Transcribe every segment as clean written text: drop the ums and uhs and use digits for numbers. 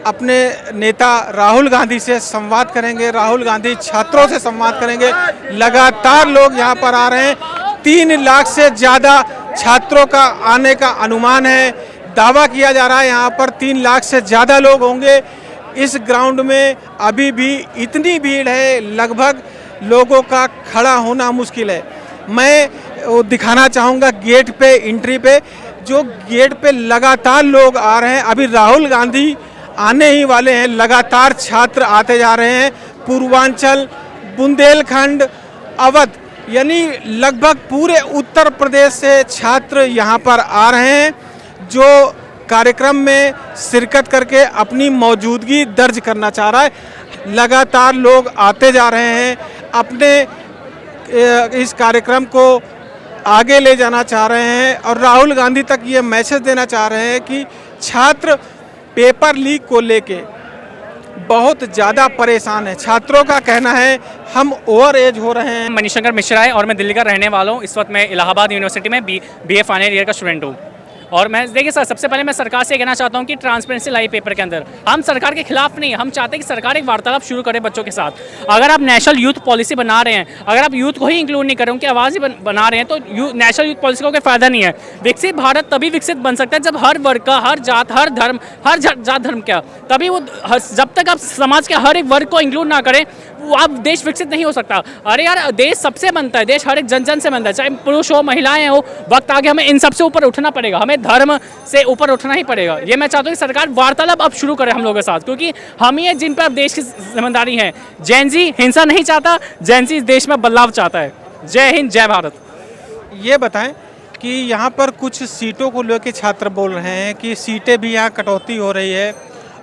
अपने नेता राहुल गांधी से संवाद करेंगे। राहुल गांधी छात्रों से संवाद करेंगे। लगातार लोग यहाँ पर आ रहे हैं। 3 लाख से ज़्यादा छात्रों का आने का अनुमान है। दावा किया जा रहा है यहाँ पर 3 लाख से ज़्यादा लोग होंगे। इस ग्राउंड में अभी भी इतनी भीड़ है, लगभग लोगों का खड़ा होना मुश्किल है। मैं वो दिखाना चाहूँगा गेट पे, एंट्री पे, जो गेट पे लगातार लोग आ रहे हैं। अभी राहुल गांधी आने ही वाले हैं। लगातार छात्र आते जा रहे हैं। पूर्वांचल, बुंदेलखंड, अवध, यानी लगभग पूरे उत्तर प्रदेश से छात्र यहाँ पर आ रहे हैं, जो कार्यक्रम में शिरकत करके अपनी मौजूदगी दर्ज करना चाह रहा है। लगातार लोग आते जा रहे हैं, अपने इस कार्यक्रम को आगे ले जाना चाह रहे हैं और राहुल गांधी तक ये मैसेज देना चाह रहे हैं कि छात्र पेपर लीक को लेके बहुत ज़्यादा परेशान है। छात्रों का कहना है हम ओवर एज हो रहे हैं। मनीशंकर मिश्रा है और मैं दिल्ली का रहने वाला हूँ। इस वक्त मैं इलाहाबाद यूनिवर्सिटी में BA फाइनल ईयर का स्टूडेंट हूँ। और मैं देखिए सर, सबसे पहले मैं सरकार से कहना चाहता हूँ कि ट्रांसपेरेंसी लाई पेपर के अंदर। हम सरकार के खिलाफ नहीं, हम चाहते हैं कि सरकार एक वार्तालाप शुरू करे बच्चों के साथ। अगर आप नेशनल यूथ पॉलिसी बना रहे हैं, अगर आप यूथ को ही इंक्लूड नहीं करें, उनकी आवाज़ ही बना रहे हैं, तो नेशनल यूथ पॉलिसी का कोई फायदा नहीं है। विकसित भारत तभी विकसित बन सकता है जब हर वर्ग का, हर जात, हर धर्म, हर जात धर्म का, तभी वो, जब तक आप समाज के हर एक वर्ग को इंक्लूड ना करें, वो आप देश विकसित नहीं हो सकता। अरे यार, देश सबसे बनता है, देश हर एक जन जन से बनता है, चाहे पुरुष हो, महिलाएं हो। वक्त आगे हमें इन सबसे ऊपर उठना पड़ेगा, हमें धर्म से ऊपर उठना ही पड़ेगा। ये मैं चाहता हूँ कि सरकार वार्तालाप अब शुरू करे हम लोगों के साथ, क्योंकि हम ही है जिन पर अब देश की जिम्मेदारी है। जैन जी हिंसा नहीं चाहता, जैन जी इस देश में बदलाव चाहता है। जय हिंद, जय भारत। ये बताएं कि यहाँ पर कुछ सीटों को लेकर छात्र बोल रहे हैं कि सीटें भी यहाँ कटौती हो रही है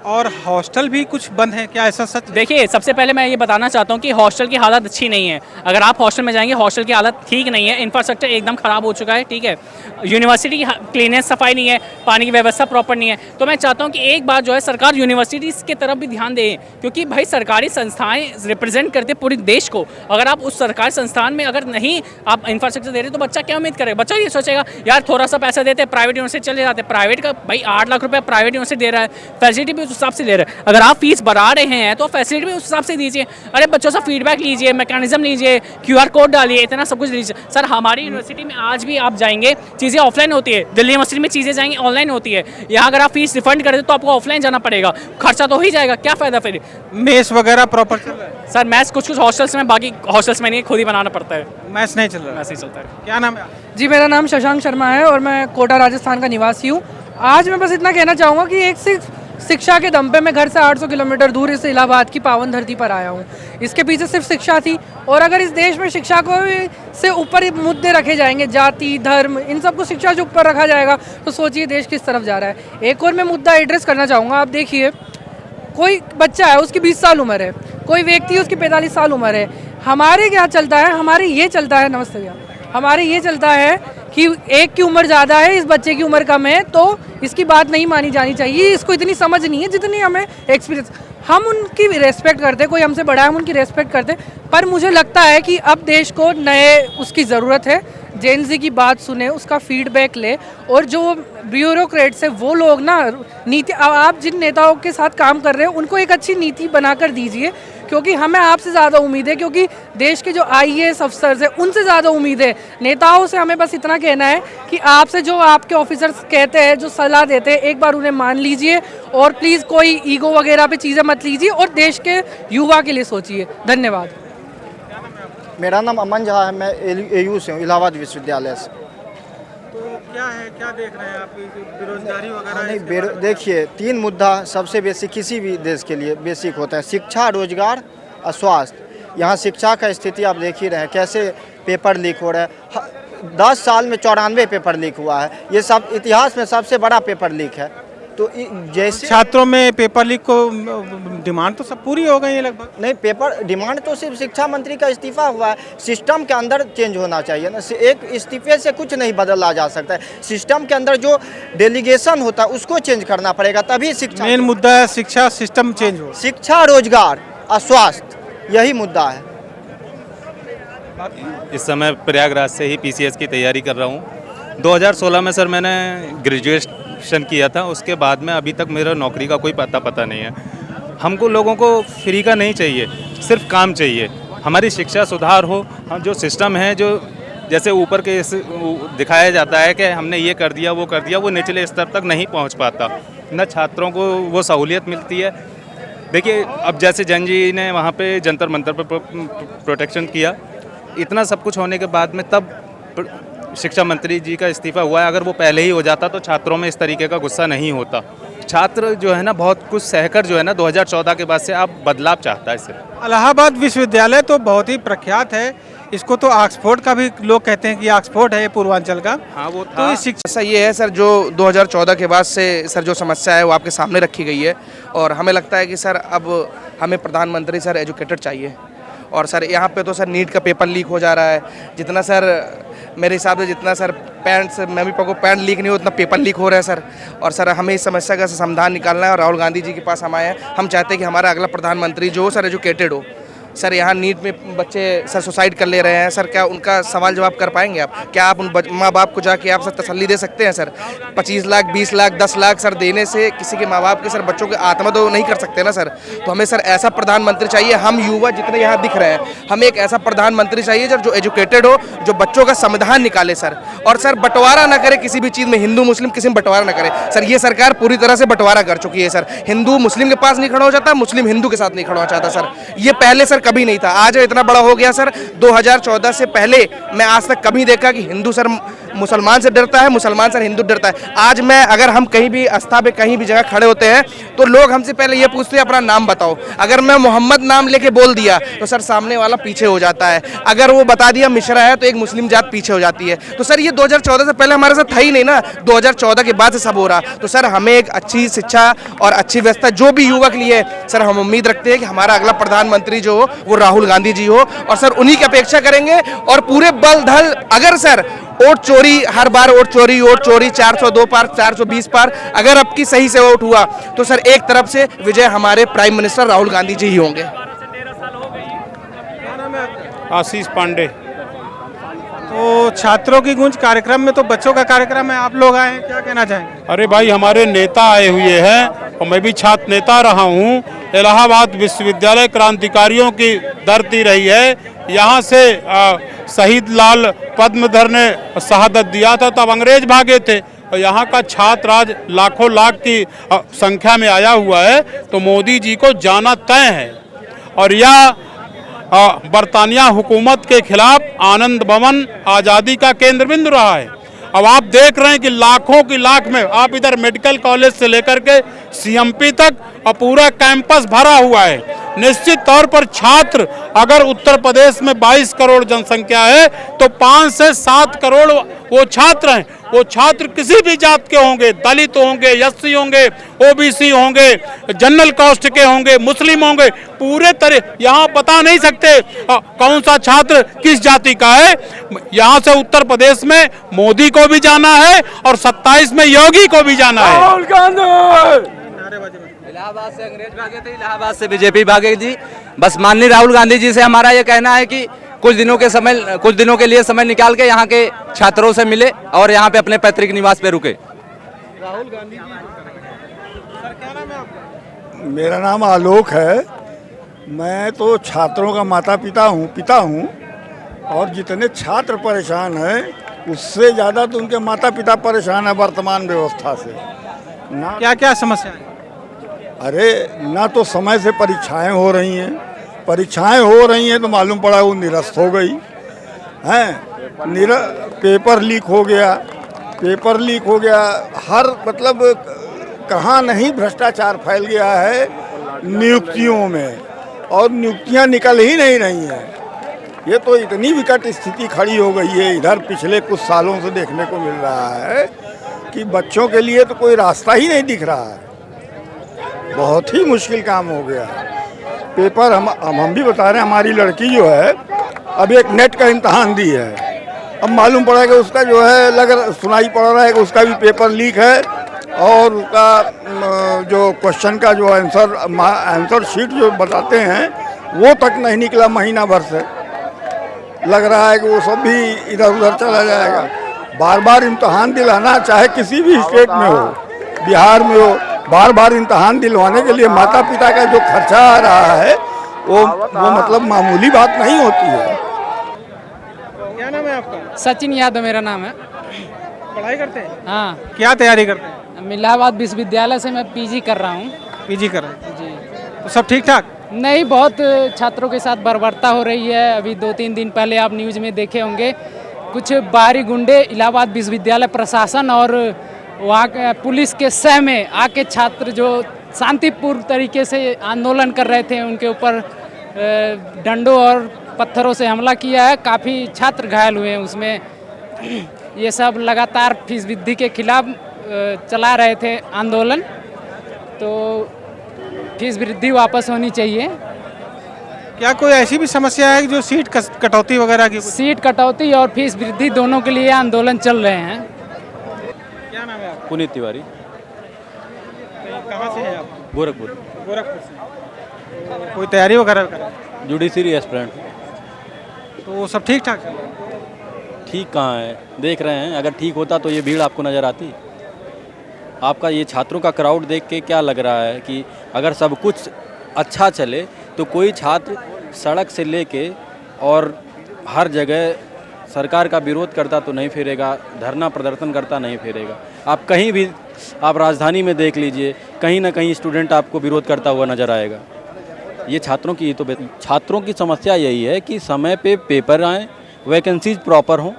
और हॉस्टल भी कुछ बंद है, क्या ऐसा सच? देखिए, सबसे पहले मैं ये बताना चाहता हूँ कि हॉस्टल की हालत अच्छी नहीं है। अगर आप हॉस्टल में जाएंगे, हॉस्टल की हालत ठीक नहीं है। इंफ्रास्ट्रक्चर एकदम ख़राब हो चुका है, ठीक है। यूनिवर्सिटी की क्लीनेस, सफाई नहीं है, पानी की व्यवस्था प्रॉपर नहीं है। तो मैं चाहता हूँ कि एक बार जो है सरकार यूनिवर्सिटीज़ की तरफ भी ध्यान दे, क्योंकि भाई सरकारी संस्थाएँ रिप्रेजेंट करते पूरे देश को। अगर आप उस सरकारी संस्थान में अगर नहीं आप इंफ्रास्ट्रक्चर दे रहे, तो बच्चा क्या उम्मीद करेगा? बच्चा ये सोचेगा यार थोड़ा सा पैसा देते, प्राइवेट यूनिवर्सिटी चले जाते। प्राइवेट का भाई 8 लाख रुपये प्राइवेट यूनिवर्सिटी दे रहा है, फैसिलिटी भी उस हिसाब से दे रहा है। अगर आप फीस बढ़ा रहे हैं तो फैसिलिटी भी उस हिसाब से दीजिए। अरे बच्चों से फीडबैक लीजिए, मैकेनिज्म लीजिए, QR कोड डालिए, इतना सब कुछ लीजिए। सर, हमारी यूनिवर्सिटी में आज भी आप जाएंगे, चीज़ें ऑफलाइन होती है। दिल्ली यूनिवर्सिटी में चीज़ें जाएंगी ऑनलाइन होती है। यहाँ अगर आप फीस रिफंड करें तो आपको ऑफलाइन जाना पड़ेगा, खर्चा तो हो ही जाएगा, क्या फ़ायदा फिर? मेस वगैरह प्रॉपर चल रहा है? सर, मैथ्स कुछ कुछ हॉस्टल्स में, बाकी हॉस्टल्स में नहीं, खुद ही बनाना पड़ता है। मैथ्स नहीं चल रहा? मैथ्स नहीं चलता है। क्या नाम है? जी, मेरा नाम शशांक शर्मा है और मैं कोटा राजस्थान का निवासी हूँ। आज मैं बस इतना कहना चाहूँगा कि एक सिर्फ शिक्षा के दम पे मैं घर से 800 किलोमीटर दूर इस इलाहाबाद की पावन धरती पर आया हूँ। इसके पीछे सिर्फ शिक्षा थी, और अगर इस देश में शिक्षा को से ऊपर मुद्दे रखे जाएंगे, जाति, धर्म, इन सबको शिक्षा से ऊपर रखा जाएगा, तो सोचिए देश किस तरफ जा रहा है। एक और मैं मुद्दा एड्रेस करना चाहूँगा। आप देखिए, कोई बच्चा है, उसकी 20 साल उम्र है, कोई व्यक्ति है, उसकी 45 साल उम्र है। हमारे क्या चलता है? हमारे ये चलता है, नमस्ते भैया, हमारे ये चलता है कि एक की उम्र ज़्यादा है, इस बच्चे की उम्र कम है, तो इसकी बात नहीं मानी जानी चाहिए। इसको इतनी समझ नहीं है जितनी हमें एक्सपीरियंस। हम उनकी रेस्पेक्ट करते, कोई हमसे बड़ा है हम उनकी रेस्पेक्ट करते, पर मुझे लगता है कि अब देश को नए उसकी ज़रूरत है। जेन ज़ी की बात सुने, उसका फीडबैक ले, और जो ब्यूरोक्रेट्स है वो लोग ना नीति, आप जिन नेताओं के साथ काम कर रहे हो उनको एक अच्छी नीति बनाकर दीजिए, क्योंकि हमें आपसे ज़्यादा उम्मीद है, क्योंकि देश के जो IAS अफसर्स हैं उनसे ज़्यादा उम्मीद है। नेताओं से हमें बस इतना कहना है कि आपसे जो आपके ऑफिसर्स कहते हैं, जो सलाह देते हैं, एक बार उन्हें मान लीजिए, और प्लीज़ कोई ईगो वगैरह पे चीज़ें मत लीजिए, और देश के युवा के लिए सोचिए। धन्यवाद। मेरा नाम अमन झा है, मैं AU से हूँ, इलाहाबाद विश्वविद्यालय से। तो क्या है, क्या देख रहे हैं आप, बेरोजगारी वगैरह? नहीं, देखिए, 3 मुद्दा सबसे बेसिक किसी भी देश के लिए बेसिक होता है: शिक्षा, रोजगार और स्वास्थ्य। यहाँ शिक्षा का स्थिति आप देख ही रहे हैं, कैसे पेपर लीक हो रहा है। 10 साल में 94 पेपर लीक हुआ है। ये सब इतिहास में सबसे बड़ा पेपर लीक है। तो जैसे छात्रों में पेपर लीक को डिमांड तो सब पूरी हो गई है लगभग। नहीं, पेपर डिमांड तो सिर्फ शिक्षा मंत्री का इस्तीफा हुआ है। सिस्टम के अंदर चेंज होना चाहिए ना। एक इस्तीफे से कुछ नहीं बदला जा सकता है। सिस्टम के अंदर जो डेलीगेशन होता है उसको चेंज करना पड़ेगा, तभी शिक्षा। मेन मुद्दा है शिक्षा सिस्टम चेंज हो। शिक्षा, रोजगार और स्वास्थ्य, यही मुद्दा है। इस समय प्रयागराज से ही PCS की तैयारी कर रहा हूँ। 2016 में सर मैंने ग्रेजुएशन किया था, उसके बाद में अभी तक मेरा नौकरी का कोई पता नहीं है। हमको लोगों को फ्री का नहीं चाहिए, सिर्फ काम चाहिए। हमारी शिक्षा सुधार हो, हम जो सिस्टम है, जो जैसे ऊपर के दिखाया जाता है कि हमने ये कर दिया वो कर दिया, वो निचले स्तर तक नहीं पहुंच पाता, न छात्रों को वो सहूलियत मिलती है। देखिए अब जैसे जैन जी ने वहाँ पे जंतर मंतर पर प्रोटेक्शन किया, इतना सब कुछ होने के बाद में तब शिक्षा मंत्री जी का इस्तीफा हुआ है। अगर वो पहले ही हो जाता तो छात्रों में इस तरीके का गुस्सा नहीं होता। छात्र जो है ना बहुत कुछ सहकर जो है ना 2014 के बाद से आप बदलाव चाहता है सिर्फ। इलाहाबाद विश्वविद्यालय तो बहुत ही प्रख्यात है, इसको तो ऑक्सफोर्ड का भी लोग कहते हैं कि ऑक्सफोर्ड है ये पूर्वांचल का। हाँ वो तो इस शिक्षा ऐसा ये है सर, जो 2014 के बाद से सर जो समस्या है वो आपके सामने रखी गई है, और हमें लगता है कि सर अब हमें प्रधानमंत्री सर एजुकेटेड चाहिए। और सर यहाँ पे तो सर नीट का पेपर लीक हो जा रहा है, जितना सर मेरे हिसाब से जितना सर पैंट से मैं भी पको पैंट लीक नहीं हो उतना पेपर लीक हो रहा है सर। और सर हमें इस समस्या का समाधान निकालना है, और राहुल गांधी जी के पास हम आए हैं। हम चाहते हैं कि हमारा अगला प्रधानमंत्री जो हो सर एजुकेटेड हो। सर यहाँ नीट में बच्चे सर सुसाइड कर ले रहे हैं सर, क्या उनका सवाल जवाब कर पाएंगे आप? क्या आप उन माँ बाप को जाके आप सर तसल्ली दे सकते हैं सर? 25 लाख 20 लाख 10 लाख सर देने से किसी के माँ बाप के सर बच्चों की आत्मा तो नहीं कर सकते ना सर। तो हमें सर ऐसा प्रधानमंत्री चाहिए, हम युवा जितने यहाँ दिख रहे हैं हमें एक ऐसा प्रधानमंत्री चाहिए सर जो एजुकेटेड हो, जो बच्चों का संविधान निकाले सर। और सर बंटवारा ना करे किसी भी चीज़ में, हिंदू मुस्लिम किसी में बंटवारा ना करे सर। ये सरकार पूरी तरह से बंटवारा कर चुकी है सर। हिंदू मुस्लिम के पास नहीं खड़ा हो जाता, मुस्लिम हिंदू के साथ नहीं खड़ा हो जाता सर। ये पहले सर कभी नहीं था, आज इतना बड़ा हो गया सर। 2014 से पहले मैं आज तक कभी देखा कि हिंदू सर मुसलमान से डरता है, मुसलमान सर हिंदू डरता है। आज मैं अगर हम कहीं भी आस्था पे कहीं भी जगह खड़े होते हैं तो लोग हमसे पहले ये पूछते हैं अपना नाम बताओ। अगर मैं मोहम्मद नाम लेके बोल दिया तो सर सामने वाला पीछे हो जाता है। अगर वो बता दिया मिश्रा है तो एक मुस्लिम जात पीछे हो जाती है। तो सर ये 2014 से पहले हमारे साथ था ही नहीं ना, 2014 के बाद से सब हो रहा। तो सर हमें एक अच्छी शिक्षा और अच्छी व्यवस्था जो भी युवा के लिए सर हम उम्मीद रखते हैं कि हमारा अगला प्रधानमंत्री जो हो वो राहुल गांधी जी हो, और सर उन्हीं की अपेक्षा करेंगे। और पूरे बल धल अगर सर वोट चोरी, हर बार वोट चोरी 402 पार 420 पार अगर अब की सही से वोट हुआ तो सर एक तरफ से विजय हमारे प्राइम मिनिस्टर राहुल गांधी जी ही होंगे। आशीष पांडे। तो छात्रों की गूंज कार्यक्रम में तो बच्चों का कार्यक्रम है, आप लोग आए हैं, क्या कहना चाहेंगे? अरे भाई हमारे नेता आए हुए हैं और मैं भी छात्र नेता रहा हूँ। इलाहाबाद विश्वविद्यालय क्रांतिकारियों की धरती रही है। यहाँ से शहीद लाल पद्मधर ने शहादत दिया था, तब अंग्रेज भागे थे, और यहाँ का छात्र आज लाखों लाख की संख्या में आया हुआ है। तो मोदी जी को जाना तय है, और यह बरतानिया हुकूमत के खिलाफ आनंद भवन आज़ादी का केंद्र बिंदु रहा है। अब आप देख रहे हैं कि लाखों की लाख में आप इधर मेडिकल कॉलेज से लेकर के सीएमपी तक और पूरा कैंपस भरा हुआ है। निश्चित तौर पर छात्र, अगर उत्तर प्रदेश में 22 करोड़ जनसंख्या है तो 5 से 7 करोड़ वो छात्र हैं। वो छात्र किसी भी जात के होंगे, दलित होंगे, एससी होंगे, ओबीसी होंगे, जनरल कास्ट के होंगे, मुस्लिम होंगे, पूरे तरह यहाँ बता नहीं सकते कौन सा छात्र किस जाति का है। यहाँ से उत्तर प्रदेश में मोदी को भी जाना है और 27 में योगी को भी जाना है। राहुल गांधी इलाहाबाद से अंग्रेज भागे थे, इलाहाबाद से बीजेपी भागेगी जी। बस माननीय राहुल गांधी जी से हमारा ये कहना है कि कुछ दिनों के लिए समय निकाल के यहाँ के छात्रों से मिले और यहाँ पे अपने पैतृक निवास पे रुके। राहुल गांधी जी सर, क्या नाम है आपका? मेरा नाम आलोक है। मैं तो छात्रों का पिता हूँ और जितने छात्र परेशान हैं उससे ज़्यादा तो उनके माता पिता परेशान है वर्तमान व्यवस्था से। ना क्या क्या समस्या है? अरे ना तो समय से परीक्षाएं हो रही हैं तो मालूम पड़ा वो निरस्त हो गई हैं। पेपर लीक हो गया हर मतलब कहाँ नहीं भ्रष्टाचार फैल गया है नियुक्तियों में, और नियुक्तियां निकल ही नहीं रही हैं। ये तो इतनी विकट स्थिति खड़ी हो गई है इधर पिछले कुछ सालों से देखने को मिल रहा है कि बच्चों के लिए तो कोई रास्ता ही नहीं दिख रहा है। बहुत ही मुश्किल काम हो गया। पेपर हम भी बता रहे हैं, हमारी लड़की जो है अब एक नेट का इम्तहान दी है। अब मालूम पड़ा कि उसका जो है सुनाई पड़ रहा है कि उसका भी पेपर लीक है, और उसका जो क्वेश्चन का जो आंसर शीट जो बताते हैं वो तक नहीं निकला महीना भर से। लग रहा है कि वो सब भी इधर उधर चला जाएगा। बार बार इम्तहान दिलाना चाहे किसी भी स्टेट में हो बिहार में वो बार बार इम्तहान दिलवाने के लिए माता पिता का जो खर्चा आ रहा है वो मतलब मामूली बात नहीं होती है। क्या नाम है आपका? सचिन यादव मेरा नाम है। पढ़ाई करते हैं? हाँ, क्या तैयारी करते हैं? इलाहाबाद विश्वविद्यालय से मैं पीजी कर रहा हूँ। पीजी कर रहे हैं? जी तो सब ठीक ठाक? नहीं, बहुत छात्रों के साथ बर्बरता हो रही है। अभी 2-3 दिन पहले आप न्यूज़ में देखे होंगे, कुछ बाहरी गुंडे इलाहाबाद विश्वविद्यालय प्रशासन और वहाँ के पुलिस के सह में आके छात्र जो शांतिपूर्ण तरीके से आंदोलन कर रहे थे उनके ऊपर डंडों और पत्थरों से हमला किया है। काफ़ी छात्र घायल हुए हैं उसमें। ये सब लगातार फीस वृद्धि के खिलाफ चला रहे थे आंदोलन, तो फीस वृद्धि वापस होनी चाहिए। क्या कोई ऐसी भी समस्या है जो सीट कटौती वगैरह की? सीट कटौती और फीस वृद्धि दोनों के लिए आंदोलन चल रहे हैं। क्या नाम है आपका? पुनीत तिवारी, कहाँ से हैं आप? गोरखपुर, गोरखपुर से। तो कोई तैयारी वगैरह करें? Judiciary aspirant. तो सब ठीक ठाक है? ठीक कहाँ है, देख रहे हैं। अगर ठीक होता तो ये भीड़ आपको नज़र आती? आपका ये छात्रों का क्राउड देख के क्या लग रहा है कि अगर सब कुछ अच्छा चले तो कोई छात्र सड़क से लेके और हर जगह सरकार का विरोध करता तो नहीं फिरेगा, धरना प्रदर्शन करता नहीं फिरेगा। आप कहीं भी, आप राजधानी में देख लीजिए, कहीं ना कहीं स्टूडेंट आपको विरोध करता हुआ नज़र आएगा। ये छात्रों की छात्रों की समस्या यही है कि समय पे पेपर आएँ, वैकेंसीज प्रॉपर हों।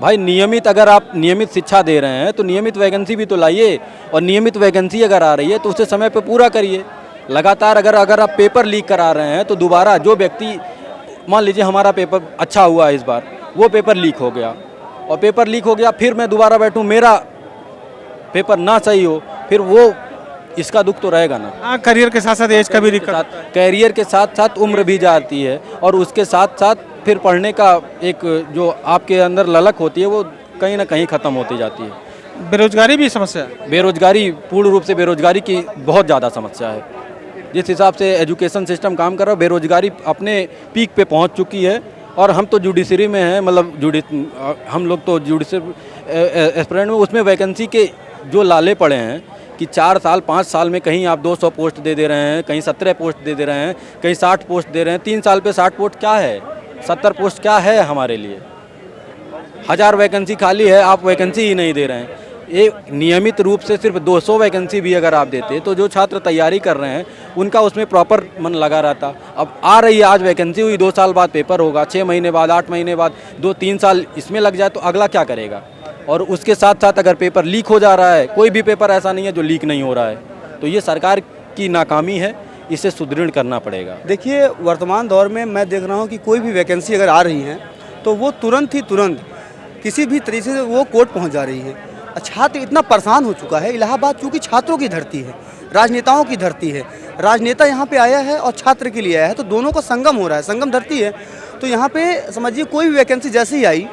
भाई नियमित, अगर आप नियमित शिक्षा दे रहे हैं तो नियमित वैकेंसी भी तो लाइए, और नियमित वैकेंसी अगर आ रही है तो उसे समय पे पूरा करिए। लगातार अगर आप पेपर लीक करा रहे हैं तो दोबारा जो व्यक्ति, मान लीजिए हमारा पेपर अच्छा हुआ इस बार, वो पेपर लीक हो गया और पेपर लीक हो गया, फिर मैं दोबारा बैठूं मेरा पेपर ना सही हो, फिर वो इसका दुख तो रहेगा ना। हाँ, करियर के साथ साथ एज का भी दिक्कत। कैरियर के साथ साथ उम्र भी जाती है और उसके साथ साथ फिर पढ़ने का एक जो आपके अंदर ललक होती है वो कहीं ना कहीं ख़त्म होती जाती है। बेरोजगारी भी समस्या है? बेरोजगारी, पूर्ण रूप से बेरोजगारी की बहुत ज़्यादा समस्या है। जिस हिसाब से एजुकेशन सिस्टम काम कर रहा है, बेरोजगारी अपने पीक पे पहुंच चुकी है। और हम तो जुडिशरी में हैं, मतलब हम लोग तो जुडिशरी एस्पिरेंट में, उसमें वैकेंसी के जो लाले पड़े हैं कि 4 साल 5 साल में कहीं आप 200 पोस्ट दे रहे हैं, कहीं 17 पोस्ट दे रहे हैं, कहीं 60 पोस्ट दे रहे हैं। 3 साल पे 60 पोस्ट क्या है, 70 पोस्ट क्या है हमारे लिए? 1000 वैकेंसी खाली है, आप वैकेंसी ही नहीं दे रहे हैं। ये नियमित रूप से सिर्फ 200 वैकेंसी भी अगर आप देते तो जो छात्र तैयारी कर रहे हैं उनका उसमें प्रॉपर मन लगा रहता। अब आ रही है, आज वैकेंसी हुई, 2 साल बाद पेपर होगा, 6 महीने बाद, 8 महीने बाद, 2-3 साल इसमें लग जाए तो अगला क्या करेगा? और उसके साथ साथ अगर पेपर लीक हो जा रहा है, कोई भी पेपर ऐसा नहीं है जो लीक नहीं हो रहा है, तो ये सरकार की नाकामी है, इसे सुदृढ़ करना पड़ेगा। देखिए, वर्तमान दौर में मैं देख रहा हूँ कि कोई भी वैकेंसी अगर आ रही है तो वो तुरंत किसी भी तरीके से वो कोर्ट पहुँच जा रही है। छात्र इतना परेशान हो चुका है। इलाहाबाद चूँकि छात्रों की धरती है, राजनेताओं की धरती है, राजनेता यहाँ पे आया है और छात्र के लिए आया है, तो दोनों का संगम हो रहा है, संगम धरती है। तो यहाँ पे समझिए कोई भी वैकेंसी जैसे ही आई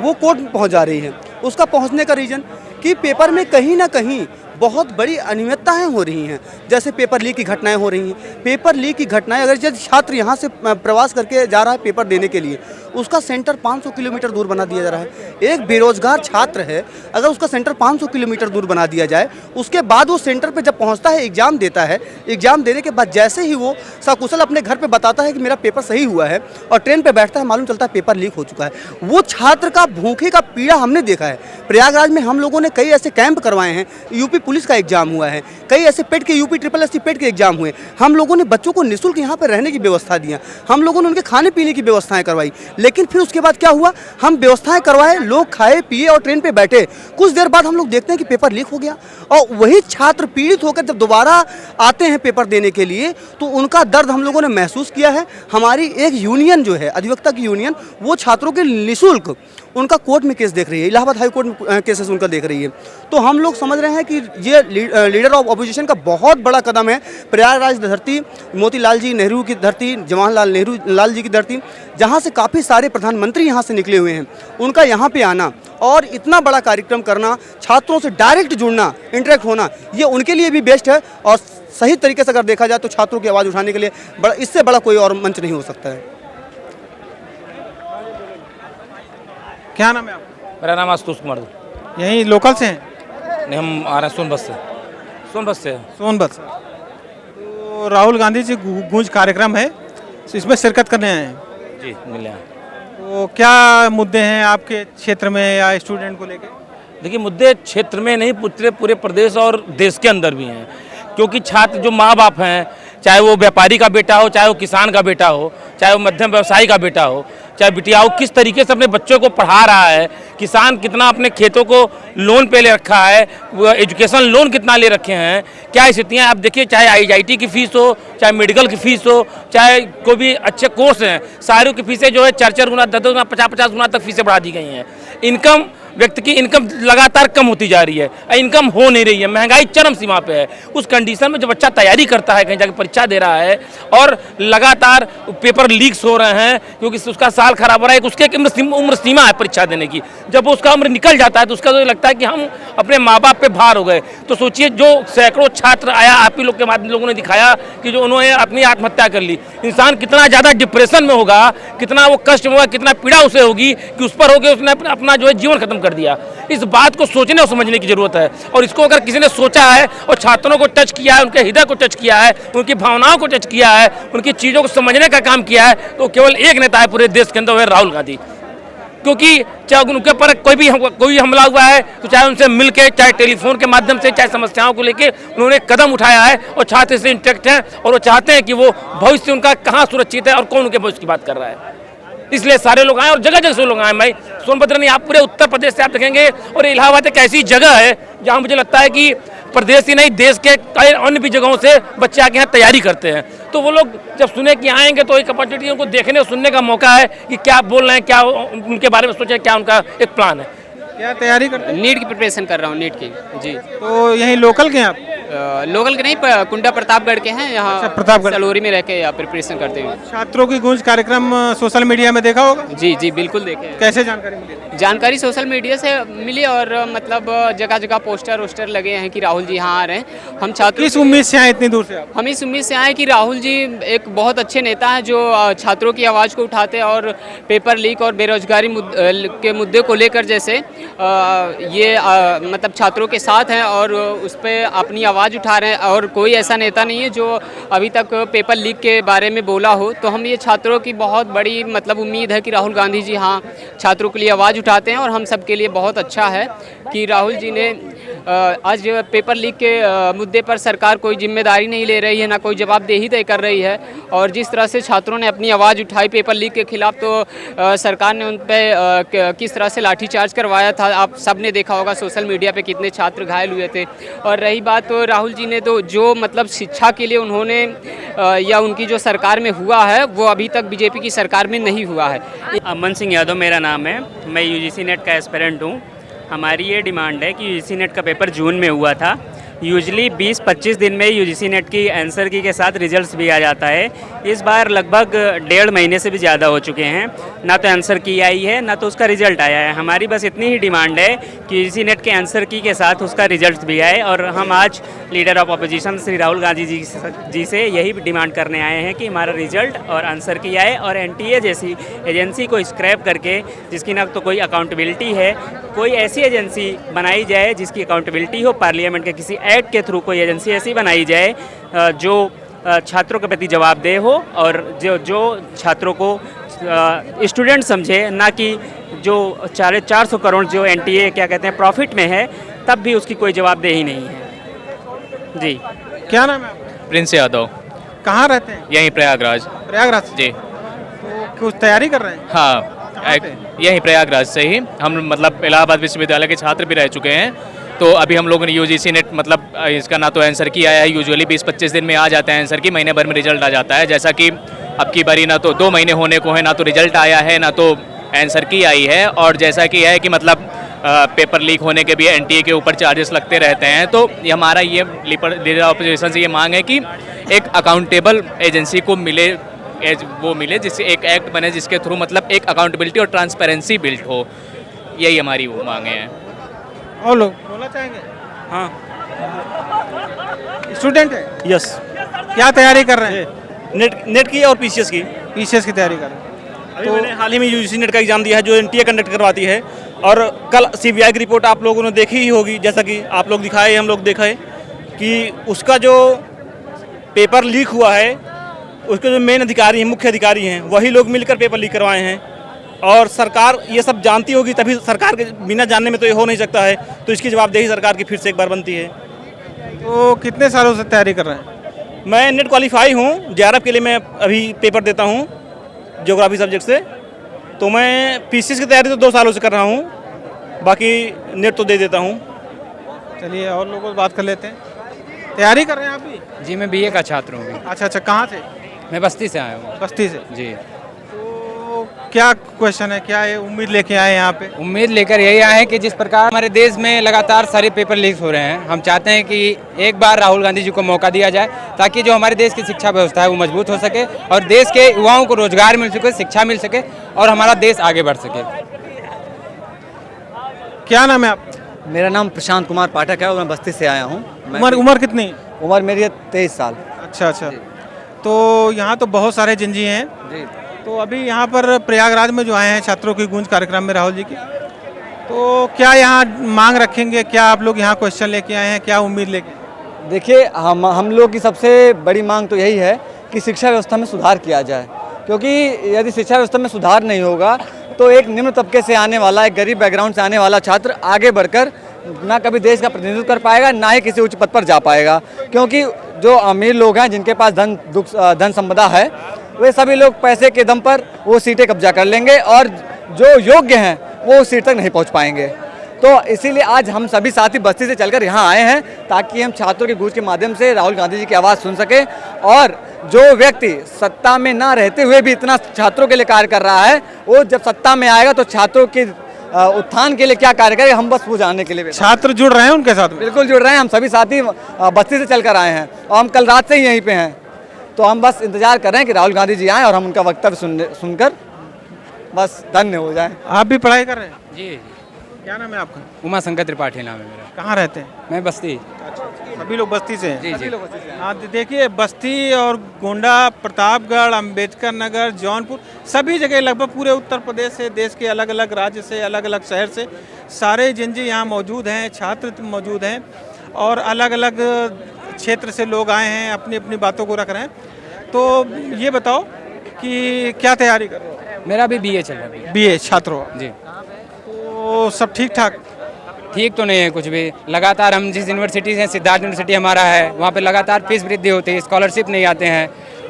वो कोर्ट में पहुँच जा रही है। उसका पहुँचने का रीज़न कि पेपर में कहीं ना कहीं बहुत बड़ी अनियमितताएं हो रही हैं, जैसे पेपर लीक की घटनाएं हो रही हैं। पेपर लीक की घटनाएं, अगर जब छात्र यहाँ से प्रवास करके जा रहा है पेपर देने के लिए, उसका सेंटर 500 किलोमीटर दूर बना दिया जा रहा है। एक बेरोजगार छात्र है, अगर उसका सेंटर 500 किलोमीटर दूर बना दिया जाए, उसके बाद वो सेंटर पर जब पहुँचता है, एग्ज़ाम देता है, एग्ज़ाम देने के बाद जैसे ही वो सकुशल अपने घर पर बताता है कि मेरा पेपर सही हुआ है और ट्रेन पर बैठता है, मालूम चलता है पेपर लीक हो चुका है। वो छात्र का भूखे का पीड़ा हमने देखा है। प्रयागराज में हम लोगों ने कई ऐसे कैंप करवाए हैं, यूपी पुलिस का एग्जाम हुआ है, कई ऐसे पेट के यूपी SSSC पेट के एग्जाम हुए। हम लोगों ने बच्चों को निःशुल्क यहाँ पर रहने की व्यवस्था दिया, हम लोगों ने उनके खाने पीने की व्यवस्थाएं करवाई। लेकिन फिर उसके बाद क्या हुआ, हम व्यवस्थाएं करवाए, लोग खाए पिए और ट्रेन पे बैठे, कुछ देर बाद हम लोग देखते हैं कि पेपर लीक हो गया। और वही छात्र पीड़ित होकर जब दोबारा आते हैं पेपर देने के लिए, तो उनका दर्द हम लोगों ने महसूस किया है। हमारी एक यूनियन जो है, अधिवक्ता की यूनियन, वो छात्रों के निःशुल्क उनका कोर्ट में केस देख रही है, इलाहाबाद हाई कोर्ट में केसेस उनका देख रही है। तो हम लोग समझ रहे हैं कि ये लीडर ऑफ अपोजिशन का बहुत बड़ा कदम है। प्रयागराज धरती, मोतीलाल जी नेहरू की धरती, जवाहरलाल नेहरू लाल जी की धरती, जहाँ से काफ़ी सारे प्रधानमंत्री यहाँ से निकले हुए हैं, उनका यहाँ पे आना और इतना बड़ा कार्यक्रम करना, छात्रों से डायरेक्ट जुड़ना, इंटरेक्ट होना, ये उनके लिए भी बेस्ट है। और सही तरीके से अगर देखा जाए तो छात्रों की आवाज़ उठाने के लिए इससे बड़ा कोई और मंच नहीं हो सकता है। क्या नाम है आपका? मेरा नाम आशुतोष कुमार। यहीं लोकल से हैं? नहीं, हम आ रहे हैं सोनभद्र से। सोनभद्र से। सोनभद्र से। तो राहुल गांधी जी गूंज कार्यक्रम है, तो इसमें शिरकत करने आए हैं। जी मिले हैं। तो क्या मुद्दे हैं आपके क्षेत्र में या स्टूडेंट को लेके? देखिए मुद्दे क्षेत्र में नहीं, पूरे प्रदेश और देश के अंदर भी हैं, क्योंकि छात्र जो माँ बाप हैं, चाहे वो व्यापारी का बेटा हो, चाहे वो किसान का बेटा हो, चाहे वो मध्यम व्यवसायी का बेटा हो, चाहे बिटिया हो, किस तरीके से अपने बच्चों को पढ़ा रहा है। किसान कितना अपने खेतों को लोन पे ले रखा है, वो एजुकेशन लोन कितना ले रखे हैं, क्या स्थितियाँ आप देखिए। चाहे IIT की फ़ीस हो, चाहे मेडिकल की फ़ीस हो, चाहे कोई भी अच्छे कोर्स हैं, सारों की फ़ीसें जो है 4-4 गुना, 10-10 गुना, 50-50 गुना तक फ़ीसें बढ़ा दी गई हैं। इनकम, व्यक्ति की इनकम लगातार कम होती जा रही है, इनकम हो नहीं रही है, महंगाई चरम सीमा पे है। उस कंडीशन में जब बच्चा तैयारी करता है, कहीं जाकर परीक्षा दे रहा है और लगातार पेपर लीक्स हो रहे हैं, क्योंकि उसका साल खराब हो रहा है, उसके एक उम्र सीमा है परीक्षा देने की। जब उसका उम्र निकल जाता है तो उसका तो लगता है कि हम अपने माँ बाप पे भार हो गए। तो सोचिए, जो सैकड़ों छात्र आया, आप ही लोग के माध्यम लोगों ने दिखाया कि जो उन्होंने अपनी आत्महत्या कर ली। इंसान कितना ज़्यादा डिप्रेशन में होगा, कितना वो कष्ट में होगा, कितना पीड़ा उसे होगी कि उस पर होकर उसने अपना जो है जीवन खत्म कर दिया। इस बात को सोचने और समझने की जरूरत है, और इसको अगर किसी ने सोचा है और छात्रों को टच किया है, उनके हृदय को टच किया है, उनकी भावनाओं को टच किया है, उनकी चीज़ों को समझने का काम किया है, तो केवल एक नेता है पूरे देश के अंदर, वह राहुल गांधी। क्योंकि चाहे उनके पर कोई हमला हुआ है तो चाहे उनसे मिलकर, चाहे टेलीफोन के माध्यम से, चाहे समस्याओं को लेकर उन्होंने कदम उठाया है, और छात्र से इंटैक्ट हैं, और वो चाहते हैं कि वो भविष्य उनका कहाँ सुरक्षित है और कौन उनके भविष्य की बात कर रहा है। इसलिए सारे लोग आए और जगह जगह से लोग आए। मैं सोनभद्र नहीं, आप पूरे उत्तर प्रदेश से आप देखेंगे, और इलाहाबाद एक ऐसी जगह है जहाँ मुझे लगता है कि प्रदेश ही नहीं, देश के कई अन्य भी जगहों से बच्चे आके यहाँ तैयारी करते हैं। तो वो लोग जब सुने कि आएंगे तो एक अपॉर्चुनिटी उनको देखने और सुनने का मौका है कि क्या बोल रहे हैं, क्या उनके बारे में सोचे, क्या उनका एक प्लान है। क्या तैयारी करते हैं? नीट की प्रिपरेशन कर रहा हूँ, नीट की। जी। तो यहीं लोकल के हैं आप? लोकल के नहीं, कुंडा प्रतापगढ़ के हैं। यहाँ अच्छा, प्रतापगढ़। सलोरी में रह के प्रिपरेशन करते हैं। छात्रों की गूंज कार्यक्रम सोशल मीडिया में देखा होगा? जी जी बिल्कुल देखे। कैसे जानकारी मिली? जानकारी सोशल मीडिया से मिली, और मतलब जगह जगह पोस्टर वोस्टर लगे हैं कि राहुल जी यहाँ आ रहे हैं। हम छात्र किस उम्मीद से आए इतनी दूर से आप? हम इस उम्मीद से आए कि राहुल जी एक बहुत अच्छे नेता हैं, जो छात्रों की आवाज़ को उठाते हैं, और पेपर लीक और बेरोजगारी के मुद्दे को लेकर जैसे ये मतलब छात्रों के साथ हैं और उस पर अपनी आवाज़ उठा रहे हैं। और कोई ऐसा नेता नहीं है जो अभी तक पेपर लीक के बारे में बोला हो। तो हम ये छात्रों की बहुत बड़ी मतलब उम्मीद है कि राहुल गांधी जी हाँ छात्रों के लिए आवाज़ उठाते हैं, और हम सब के लिए बहुत अच्छा है कि राहुल जी ने आज पेपर लीक के मुद्दे पर सरकार कोई जिम्मेदारी नहीं ले रही है, ना कोई जवाबदेही तय कर रही है। और जिस तरह से छात्रों ने अपनी आवाज़ उठाई पेपर लीक के खिलाफ, तो सरकार ने उन पर किस तरह से लाठीचार्ज करवाया था, आप सब ने देखा होगा सोशल मीडिया पे कितने छात्र घायल हुए थे। और रही बात तो राहुल जी ने तो जो मतलब शिक्षा के लिए उन्होंने या उनकी जो सरकार में हुआ है, वो अभी तक बीजेपी की सरकार में नहीं हुआ है। अमन सिंह यादव मेरा नाम है, मैं UGC नेट का एस्पिरेंट हूँ। हमारी ये डिमांड है कि UGC नेट का पेपर जून में हुआ था। यूजली 20-25 दिन में UGC नेट की आंसर की के साथ रिजल्ट्स भी आ जाता है। इस बार लगभग 1.5 महीने से भी ज़्यादा हो चुके हैं, ना तो आंसर की आई है ना तो उसका रिजल्ट आया है। हमारी बस इतनी ही डिमांड है कि UGC नेट के आंसर की के साथ उसका रिजल्ट भी आए। और हम आज leader of opposition Shri Rahul Gandhi ji से यही डिमांड करने आए हैं कि हमारा रिजल्ट और आंसर की आए, और NTA जैसी एजेंसी को स्क्रैप करके, जिसकी ना तो कोई अकाउंटेबिलिटी है, कोई ऐसी एजेंसी बनाई जाए जिसकी अकाउंटेबिलिटी हो। पार्लियामेंट के किसी एक्ट के थ्रू कोई एजेंसी ऐसी बनाई जाए जो छात्रों के प्रति जवाबदेह हो, और जो छात्रों को स्टूडेंट समझे, ना कि जो 450 करोड़ जो NTA क्या कहते हैं प्रॉफिट में है, तब भी उसकी कोई जवाबदेही नहीं है। जी। क्या नाम है आपका? प्रिंस यादव। कहाँ रहते हैं? यहीं प्रयागराज। प्रयागराज जी। तो कुछ तैयारी कर रहे हैं? हाँ, यहीं प्रयागराज से ही। हम मतलब इलाहाबाद विश्वविद्यालय के छात्र भी रह चुके हैं। तो अभी हम लोगों ने UGC नेट मतलब इसका ना तो आंसर की आया है, यूजुअली 20-25 दिन में आ जाता है आंसर की, महीने भर में रिजल्ट आ जाता है। जैसा कि अब की बारी ना तो 2 महीने होने को है, ना तो रिजल्ट आया है, ना तो आंसर की आई है। और जैसा कि है कि मतलब पेपर लीक होने के भी NTA के ऊपर चार्जेस लगते रहते हैं। तो हमारा ये लीडर ऑपोजिशन से ये मांग है कि एक अकाउंटेबल एजेंसी को मिले जिससे एक एक्ट बने जिसके थ्रू मतलब एक अकाउंटेबिलिटी और ट्रांसपेरेंसी बिल्ड हो। यही हमारी वो मांगे हैं। और लोग बोलना चाहेंगे? हाँ, स्टूडेंट है? यस। क्या तैयारी कर रहे हैं? नेट की और PCS की। PCS की तैयारी कर रहे हैं। तो मैंने हाल ही में UGC नेट का एग्जाम दिया है जो NTA कंडक्ट करवाती है। और कल CBI की रिपोर्ट आप लोगों ने देखी ही होगी, जैसा कि आप लोग दिखाए, हम लोग देखे। कि उसका जो पेपर लीक हुआ है, उसके जो मेन अधिकारी हैं, मुख्य अधिकारी हैं, वही लोग मिलकर पेपर लीक करवाए हैं। और सरकार ये सब जानती होगी, तभी सरकार के बिना जानने में तो ये हो नहीं सकता है। तो इसकी जवाबदेही सरकार की फिर से एक बार बनती है। तो कितने सालों से तैयारी कर रहे हैं? मैं नेट क्वालिफाई हूँ, JRF के लिए मैं अभी पेपर देता हूँ ज्योग्राफी सब्जेक्ट से। तो मैं PCS की तैयारी तो 2 सालों से कर रहा हूँ, बाकी नेट तो दे देता हूँ। चलिए और लोगों से बात कर लेते हैं। तैयारी कर रहे हैं आप भी? जी मैं BA का छात्र हूँ। अच्छा, कहाँ से? मैं बस्ती से आया हूँ। बस्ती से जी। तो क्या क्वेश्चन है, क्या है उम्मीद लेके आए यहाँ पे? उम्मीद लेकर यही आए हैं कि जिस प्रकार हमारे देश में लगातार सारे पेपर लीक हो रहे हैं, हम चाहते हैं कि एक बार राहुल गांधी जी को मौका दिया जाए ताकि जो हमारे देश की शिक्षा व्यवस्था है वो मजबूत हो सके और देश के युवाओं को रोजगार मिल सके, शिक्षा मिल सके और हमारा देश आगे बढ़ सके। क्या नाम है आप? मेरा नाम प्रशांत कुमार पाठक है और मैं बस्ती से आया हूँ। उम्र कितनी? उम्र मेरी है 23 साल। अच्छा। तो यहाँ तो बहुत सारे जिंजी हैं जी। तो अभी यहाँ पर प्रयागराज में जो आए हैं छात्रों की गूंज कार्यक्रम में राहुल जी की, तो क्या यहाँ मांग रखेंगे? क्या आप लोग यहाँ क्वेश्चन लेके आए हैं? क्या उम्मीद लेके? देखिए, हम लोग की सबसे बड़ी मांग तो यही है कि शिक्षा व्यवस्था में सुधार किया जाए, क्योंकि यदि शिक्षा व्यवस्था में सुधार नहीं होगा तो एक निम्न तबके से आने वाला, एक गरीब बैकग्राउंड से आने वाला छात्र आगे बढ़कर ना कभी देश का प्रतिनिधित्व कर पाएगा, ना ही किसी उच्च पद पर जा पाएगा। क्योंकि जो अमीर लोग हैं, जिनके पास धन संपदा है, वे सभी लोग पैसे के दम पर वो सीटें कब्जा कर लेंगे और जो योग्य हैं वो उस सीट तक नहीं पहुंच पाएंगे। तो इसीलिए आज हम सभी साथी बस्ती से चलकर यहाँ आए हैं ताकि हम छात्रों की गूंज के माध्यम से राहुल गांधी जी की आवाज़ सुन सके और जो व्यक्ति सत्ता में ना रहते हुए भी इतना छात्रों के लिए कार्य कर रहा है, वो जब सत्ता में आएगा तो छात्रों के उत्थान के लिए क्या कार्य करें, हम बस वो जानने के लिए। छात्र जुड़ रहे हैं उनके साथ में? बिल्कुल जुड़ रहे हैं, हम सभी साथी बस्ती से चलकर आए हैं और हम कल रात से ही यहीं पे हैं। तो हम बस इंतजार कर रहे हैं कि राहुल गांधी जी आएँ और हम उनका वक्तव्य सुनकर बस धन्य हो जाएं। आप भी पढ़ाई कर रहे हैं? जी। क्या नाम है आपका? उमा शंकर त्रिपाठी नाम है मेरा। कहाँ रहते हैं? मैं बस्ती। सभी लोग बस्ती से हैं? जी। हाँ, देखिए बस्ती और गोंडा, प्रतापगढ़, अंबेडकर नगर, जौनपुर, सभी जगह लगभग पूरे उत्तर प्रदेश से, देश के अलग अलग राज्य से, अलग अलग शहर से सारे जिंजी यहाँ मौजूद हैं, छात्र मौजूद हैं और अलग अलग क्षेत्र से लोग आए हैं, अपनी अपनी बातों को रख रहे हैं। तो ये बताओ कि क्या तैयारी कर रहे हो? मेरा अभी BA चल रहा है। BA छात्र हो? जी। तो सब ठीक ठाक? ठीक तो नहीं है कुछ भी। लगातार हम जिस यूनिवर्सिटी से, सिद्धार्थ यूनिवर्सिटी हमारा है, वहाँ पे लगातार फीस वृद्धि होती है, स्कॉलरशिप नहीं आते हैं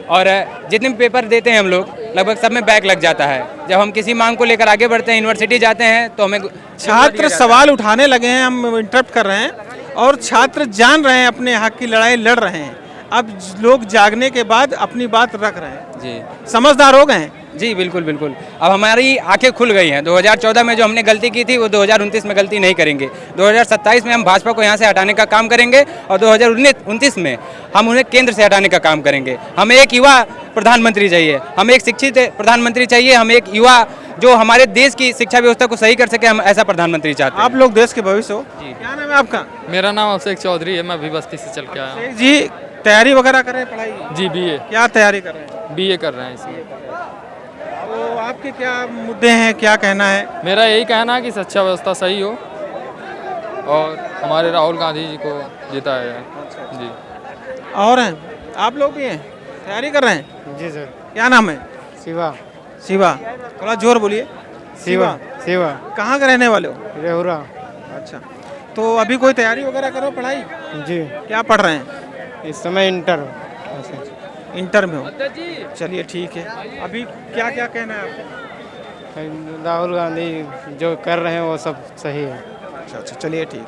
और जितने भी पेपर देते हैं हम लोग लगभग सब में बैक लग जाता है। जब हम किसी मांग को लेकर आगे बढ़ते हैं, यूनिवर्सिटी जाते हैं तो हमें छात्र सवाल उठाने लगे हैं, हम इंटरप्ट कर रहे हैं और छात्र जान रहे हैं अपने हक की लड़ाई लड़ रहे हैं। अब लोग जागने के बाद अपनी बात रख रहे हैं। जी। समझदार हो गए हैं? जी बिल्कुल बिल्कुल। अब हमारी आंखें खुल गई हैं। 2014 में जो हमने गलती की थी वो 2029 में गलती नहीं करेंगे। 2027 में हम भाजपा को यहाँ से हटाने का काम करेंगे और 2029 में हम उन्हें केंद्र से हटाने का काम करेंगे। हमें एक युवा प्रधानमंत्री चाहिए, हमें एक शिक्षित प्रधानमंत्री चाहिए, हमें एक युवा जो हमारे देश की शिक्षा व्यवस्था को सही कर सके, हम ऐसा प्रधानमंत्री चाहते हैं। आप लोग देश के भविष्य हो। क्या नाम है आपका? मेरा नाम अभिषेक चौधरी है, मैं भी बस्ती से चल के आया हूँ। जी, तैयारी वगैरह कर रहे हैं पढ़ाई? जी BA। क्या तैयारी कर रहे हैं? BA कर रहे हैं इसमें। तो आपके क्या मुद्दे हैं, क्या कहना है? मेरा यही कहना है कि शिक्षा व्यवस्था सही हो और हमारे राहुल गांधी जी को जिताया जाए। जी। और हैं आप लोग भी हैं, तैयारी कर रहे हैं? जी सर। क्या नाम है? शिवा। शिवा, थोड़ा जोर बोलिए। शिवा। कहाँ के रहने वाले हो? रेहुरा। अच्छा, तो अभी कोई तैयारी वगैरह करो पढ़ाई? जी। क्या पढ़ रहे हैं इस समय? इंटर में हो? चलिए ठीक है। अभी क्या क्या कहना है आपको? राहुल गांधी जो कर रहे हैं वो सब सही है। अच्छा, चलिए ठीक।